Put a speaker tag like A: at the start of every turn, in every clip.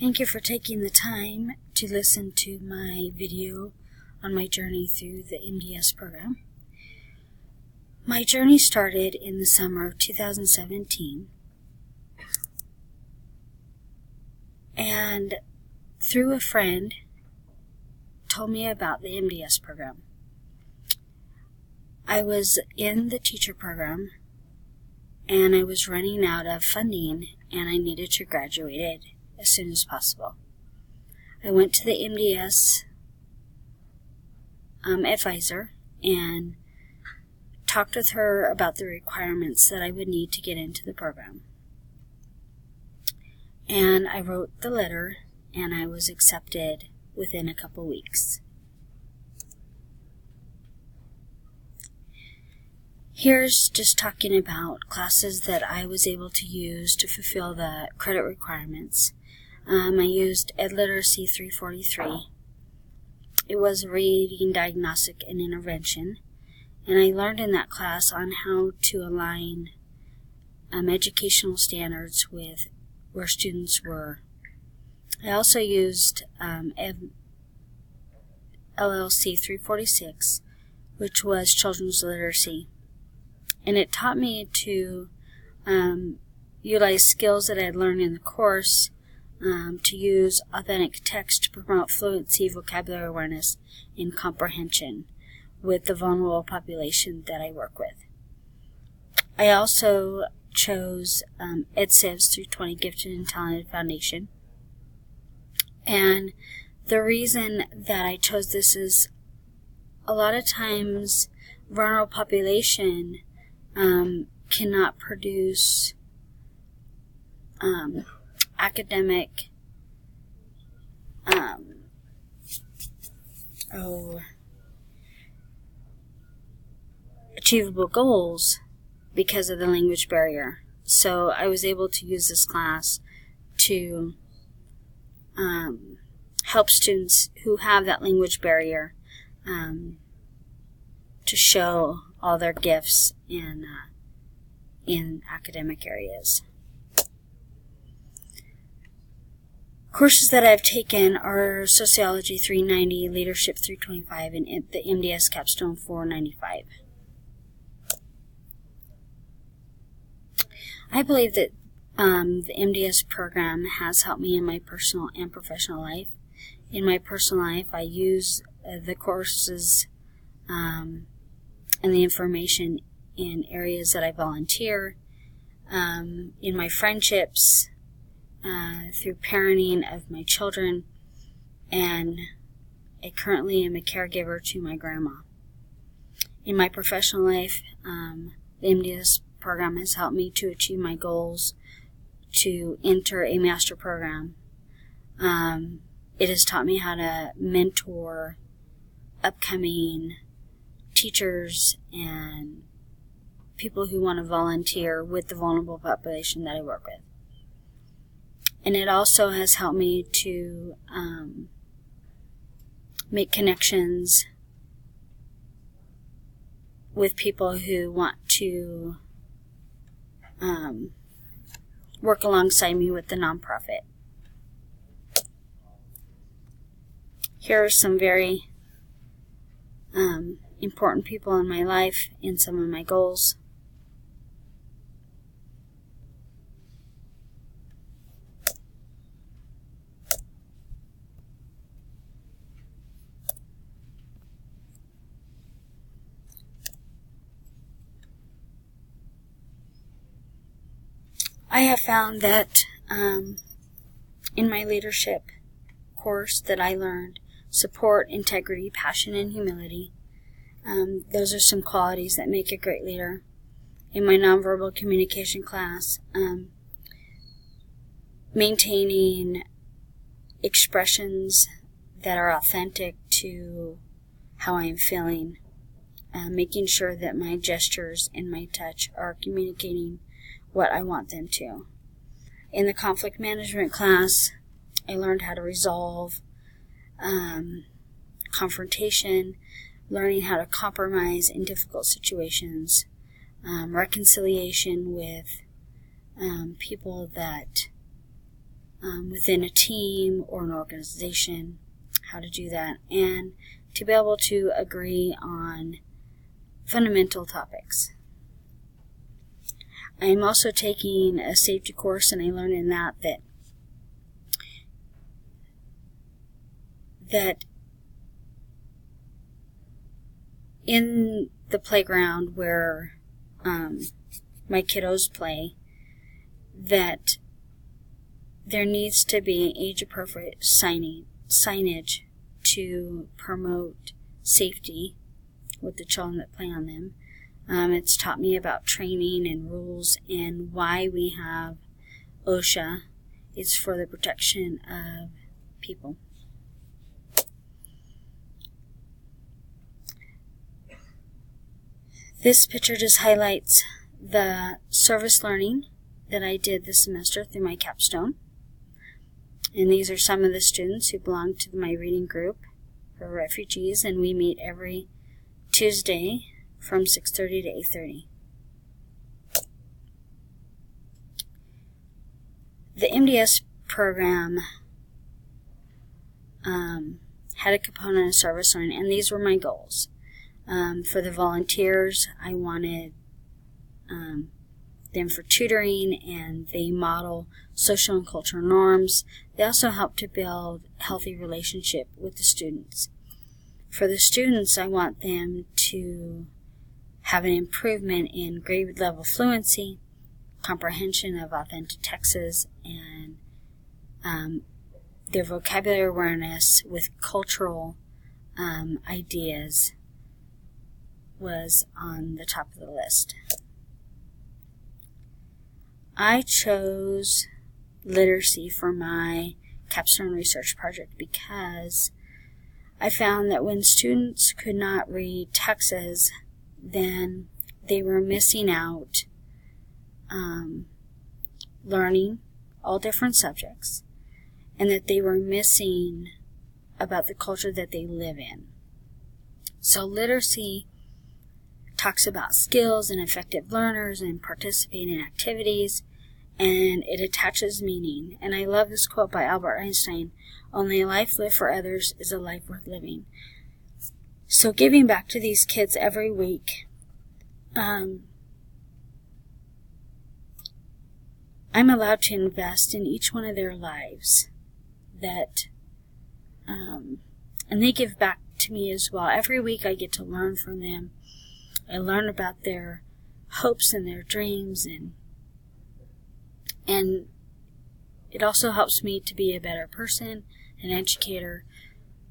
A: Thank you for taking the time to listen to my video on my journey through the MDS program. My journey started in the summer of 2017, and through a friend told me about the MDS program. I was in the teacher program and I was running out of funding and I needed to graduate it as soon as possible. I went to the MDS advisor and talked with her about the requirements that I would need to get into the program. And I wrote the letter and I was accepted within a couple weeks. Here's just talking about classes that I was able to use to fulfill the credit requirements. I used Ed Literacy 343. It was reading, diagnostic, and intervention. And I learned in that class on how to align educational standards with where students were. I also used LLC 346, which was children's literacy. And it taught me to utilize skills that I had learned in the course to use authentic text to promote fluency, vocabulary awareness, and comprehension with the vulnerable population that I work with. I also chose EdCivs 320 Gifted and Talented Foundation. And the reason that I chose this is a lot of times vulnerable population cannot produce academic achievable goals because of the language barrier. So I was able to use this class to help students who have that language barrier to show all their gifts in academic areas. Courses that I've taken are Sociology 390, Leadership 325, and the MDS Capstone 495. I believe that the MDS program has helped me in my personal and professional life. In my personal life, I use the courses and the information in areas that I volunteer, in my friendships, through parenting of my children, and I currently am a caregiver to my grandma. In my professional life, the MDS program has helped me to achieve my goals to enter a master program. It has taught me how to mentor upcoming teachers and people who want to volunteer with the vulnerable population that I work with. And it also has helped me to make connections with people who want to work alongside me with the nonprofit. Here are some very important people in my life and some of my goals. I have found that in my leadership course that I learned support, integrity, passion, and humility. Those are some qualities that make a great leader. In my nonverbal communication class, maintaining expressions that are authentic to how I am feeling, making sure that my gestures and my touch are communicating what I want them to. In the conflict management class, I learned how to resolve confrontation, learning how to compromise in difficult situations, reconciliation with people that within a team or an organization, how to do that, and to be able to agree on fundamental topics. I am also taking a safety course, and I learned in that in the playground where my kiddos play, that there needs to be age-appropriate signage to promote safety with the children that play on them. It's taught me about training and rules and why we have OSHA. It's for the protection of people. This picture just highlights the service learning that I did this semester through my capstone. And these are some of the students who belong to my reading group for refugees, and we meet every Tuesday from 6:30 to 8:30. The MDS program had a component of service learning, and these were my goals. For the volunteers, I wanted them for tutoring, and they model social and cultural norms. They also help to build healthy relationship with the students. For the students, I want them to have an improvement in grade level fluency, comprehension of authentic texts, and their vocabulary awareness with cultural ideas was on the top of the list. I chose literacy for my capstone research project because I found that when students could not read texts, then they were missing out learning all different subjects, and that they were missing about the culture that they live in. So literacy talks about skills and effective learners and participating in activities, and it attaches meaning. And I love this quote by Albert Einstein: "Only a life lived for others is a life worth living." So giving back to these kids every week, I'm allowed to invest in each one of their lives, and they give back to me as well. Every week I get to learn from them. I learn about their hopes and their dreams, and it also helps me to be a better person, an educator,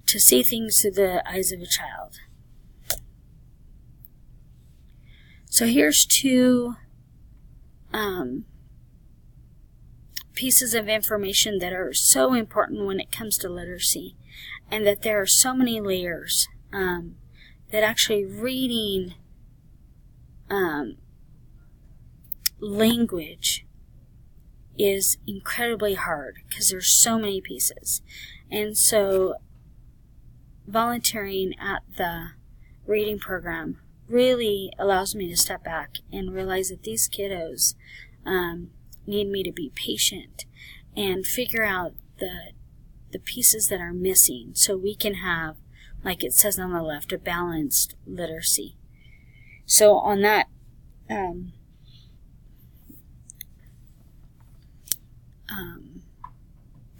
A: to see things through the eyes of a child. So here's two pieces of information that are so important when it comes to literacy, and that there are so many layers, that actually reading language is incredibly hard because there's so many pieces. And so volunteering at the reading program really allows me to step back and realize that these kiddos need me to be patient and figure out the pieces that are missing so we can have, like it says on the left, a balanced literacy. So on that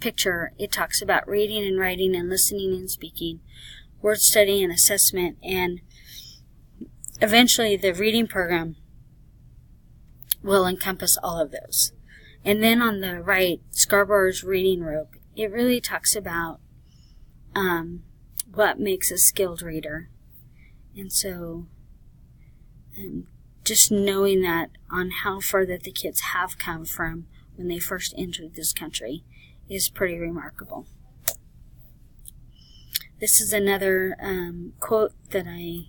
A: picture, it talks about reading and writing and listening and speaking, word study and assessment, and eventually the reading program will encompass all of those. And then on the right, Scarborough's reading rope, it really talks about what makes a skilled reader. And so just knowing that on how far that the kids have come from when they first entered this country is pretty remarkable. This is another quote that I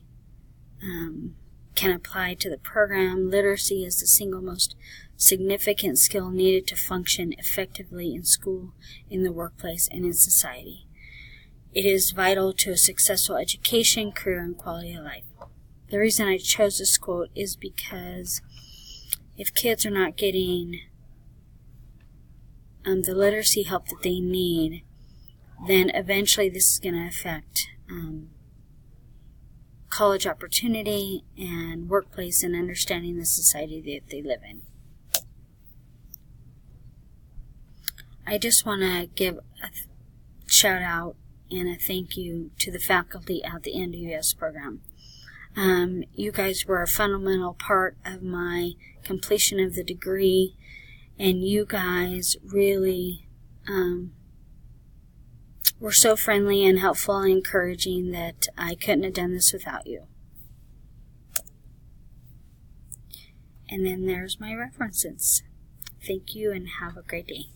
A: can apply to the program. Literacy is the single most significant skill needed to function effectively in school, in the workplace, and in society. It is vital to a successful education, career, and quality of life. The reason I chose this quote is because if kids are not getting the literacy help that they need, then eventually this is going to affect college opportunity and workplace and understanding the society that they live in. I just want to give a shout out and a thank you to the faculty at the NWS program. You guys were a fundamental part of my completion of the degree, and you guys really were so friendly and helpful and encouraging that I couldn't have done this without you. And then there's my references. Thank you and have a great day.